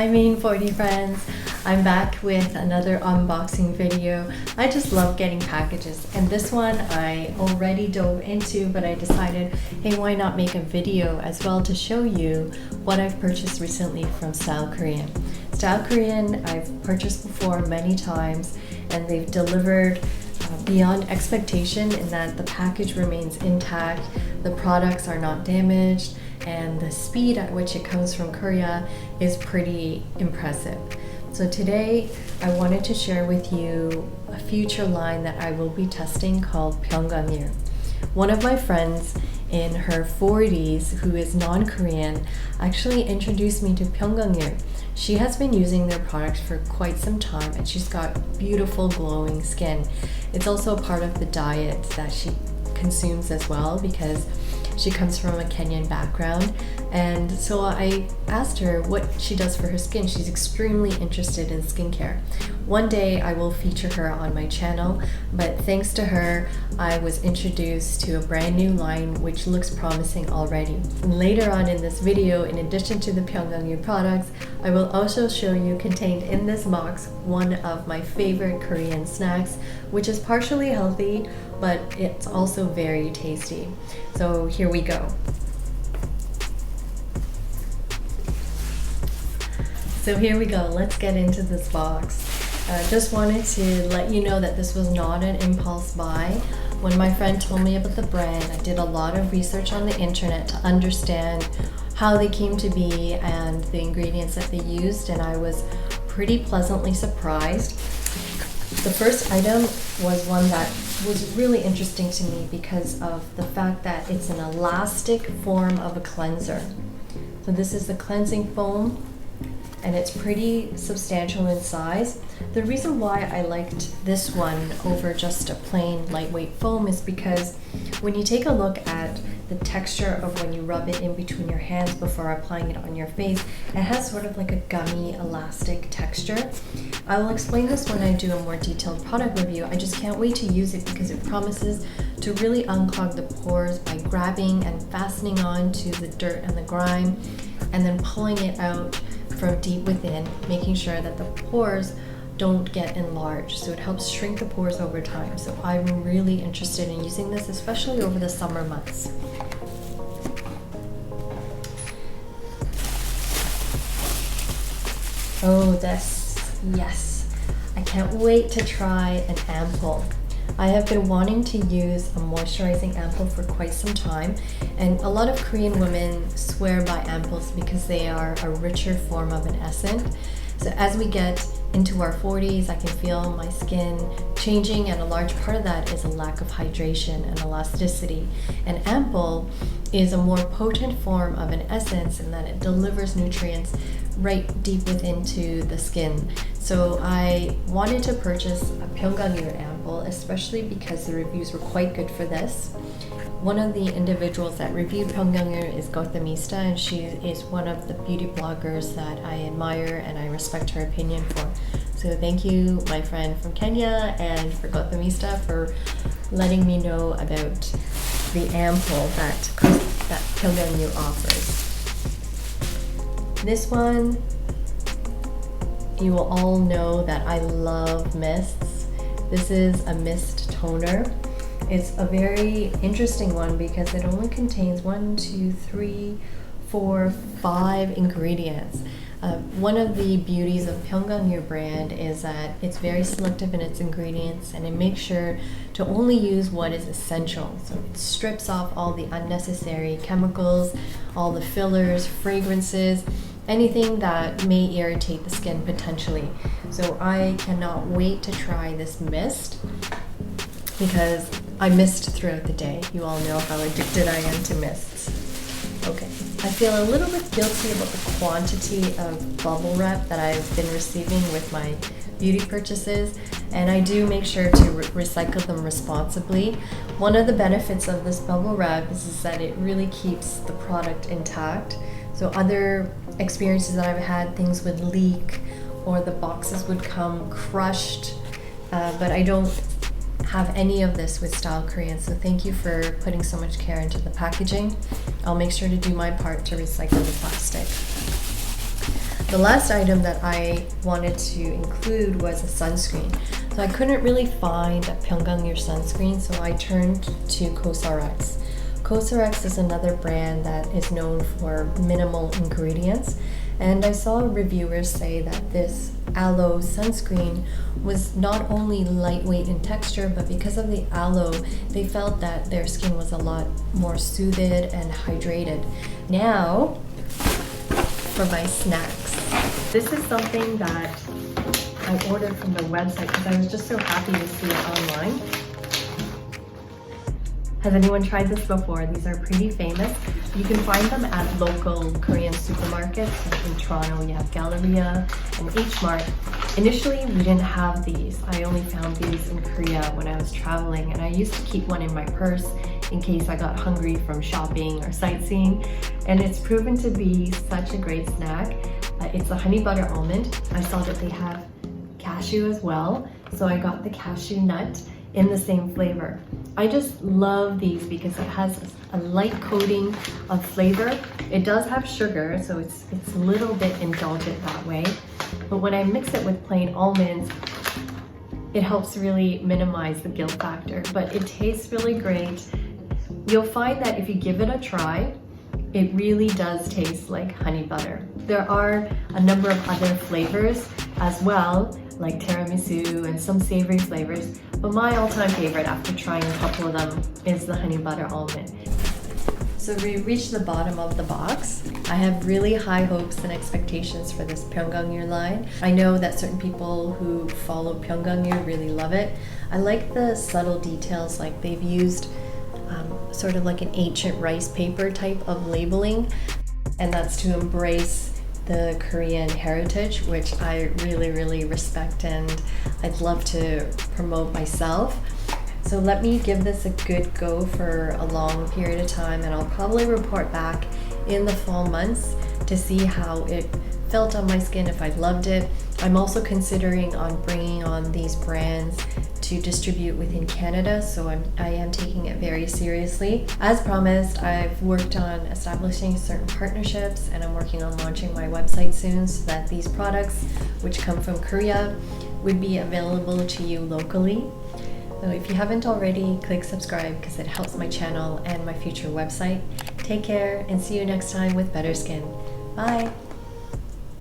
Hi Main 40 friends, I'm back with another unboxing video. I just love getting packages, and this one I already dove into, but I decided, hey, why not make a video as well to show you what I've purchased recently from Style Korean. Style Korean I've purchased before many times, and they've delivered beyond expectation in that the package remains intact, the products are not damaged, and the speed at which it comes from Korea is pretty impressive. So today I wanted to share with you a future line that I will be testing called Pyeongganil. One of my friends in her 40s who is non-Korean actually introduced me to Pyeongganil. She has been using their products for quite some time and she's got beautiful glowing skin. It's also a part of the diet that she consumes as well because she comes from a Kenyan background, and so I asked her what she does for her skin. She's extremely interested in skincare. One day I will feature her on my channel, but thanks to her I was introduced to a brand new line which looks promising already. Later on in this video, in addition to the Pyeongganil products, I will also show you contained in this box one of my favorite Korean snacks, which is partially healthy but it's also very tasty. So here we go. So here we go, let's get into this box. Just wanted to let you know that this was not an impulse buy. When my friend told me about the brand, I did a lot of research on the internet to understand how they came to be and the ingredients that they used, and I was pretty pleasantly surprised. The first item was one that was really interesting to me because of the fact that it's an elastic form of a cleanser. So this is the cleansing foam, and it's pretty substantial in size. The reason why I liked this one over just a plain lightweight foam is because when you take a look at the texture of when you rub it in between your hands before applying it on your face, it has sort of like a gummy elastic texture. I will explain this when I do a more detailed product review. I just can't wait to use it because it promises to really unclog the pores by grabbing and fastening on to the dirt and the grime and then pulling it out from deep within, making sure that the pores don't get enlarged. So it helps shrink the pores over time. So I'm really interested in using this, especially over the summer months. Oh, this, yes. I can't wait to try an ampoule. I have been wanting to use a moisturizing ampoule for quite some time, and a lot of Korean women swear by ampoules because they are a richer form of an essence. So as we get into our 40s, I can feel my skin changing, and a large part of that is a lack of hydration and elasticity. And ampoule is a more potent form of an essence in that it delivers nutrients right deep within the skin. So I wanted to purchase a Pyeongganil ampoule, especially because the reviews were quite good for this. One of the individuals that reviewed Pyeongganil is Gothamista, and she is one of the beauty bloggers that I admire and I respect her opinion for. So thank you, my friend from Kenya, and for Gothamista for letting me know about the ampoule that Pyeongganil offers. This one, you will all know that I love mists. This is a mist toner. It's a very interesting one because it only contains 5 ingredients. One of the beauties of Pyeongganil brand is that it's very selective in its ingredients, and it makes sure to only use what is essential. So it strips off all the unnecessary chemicals, all the fillers, fragrances, anything that may irritate the skin potentially. So I cannot wait to try this mist because I mist throughout the day. You all know how addicted I am to mists. Okay, I feel a little bit guilty about the quantity of bubble wrap that I've been receiving with my beauty purchases, and I do make sure to recycle them responsibly. One of the benefits of this bubble wrap is that it really keeps the product intact. So other experiences that I've had, things would leak or the boxes would come crushed, but I don't have any of this with Style Korean, so thank you for putting so much care into the packaging. I'll make sure to do my part to recycle the plastic. The last item that I wanted to include was a sunscreen. So I couldn't really find a Pyeonggangyul sunscreen, so I turned to Cosrx. Cosrx is another brand that is known for minimal ingredients, and I saw reviewers say that this aloe sunscreen was not only lightweight in texture, but because of the aloe, they felt that their skin was a lot more soothed and hydrated. Now, for my snacks. This is something that I ordered from the website because I was just so happy to see it online. Has anyone tried this before? These are pretty famous. You can find them at local Korean supermarkets. In Toronto, you have Galleria and H-Mart. Initially, we didn't have these. I only found these in Korea when I was traveling, and I used to keep one in my purse in case I got hungry from shopping or sightseeing. And it's proven to be such a great snack. It's a honey butter almond. I saw that they have cashew as well, so I got the cashew nut in the same flavor. I just love these because it has a light coating of flavor. It does have sugar, so it's a little bit indulgent that way. But when I mix it with plain almonds, it helps really minimize the guilt factor. But it tastes really great. You'll find that if you give it a try, it really does taste like honey butter. There are a number of other flavors as well, like tiramisu and some savory flavors, but my all-time favorite after trying a couple of them is the honey butter almond. So we reached the bottom of the box. I have really high hopes and expectations for this Pyeonggangyul line. I know that certain people who follow Pyeonggangyul really love it. I like the subtle details, like they've used sort of like an ancient rice paper type of labeling, and that's to embrace the Korean heritage, which I really respect and I'd love to promote myself. So let me give this a good go for a long period of time, and I'll probably report back in the fall months to see how it felt on my skin, if I loved it. I'm also considering on bringing on these brands to distribute within Canada, so I am taking it very seriously. As promised, I've worked on establishing certain partnerships, and I'm working on launching my website soon so that these products, which come from Korea, would be available to you locally. So if you haven't already, click subscribe because it helps my channel and my future website. Take care and see you next time with better skin. Bye!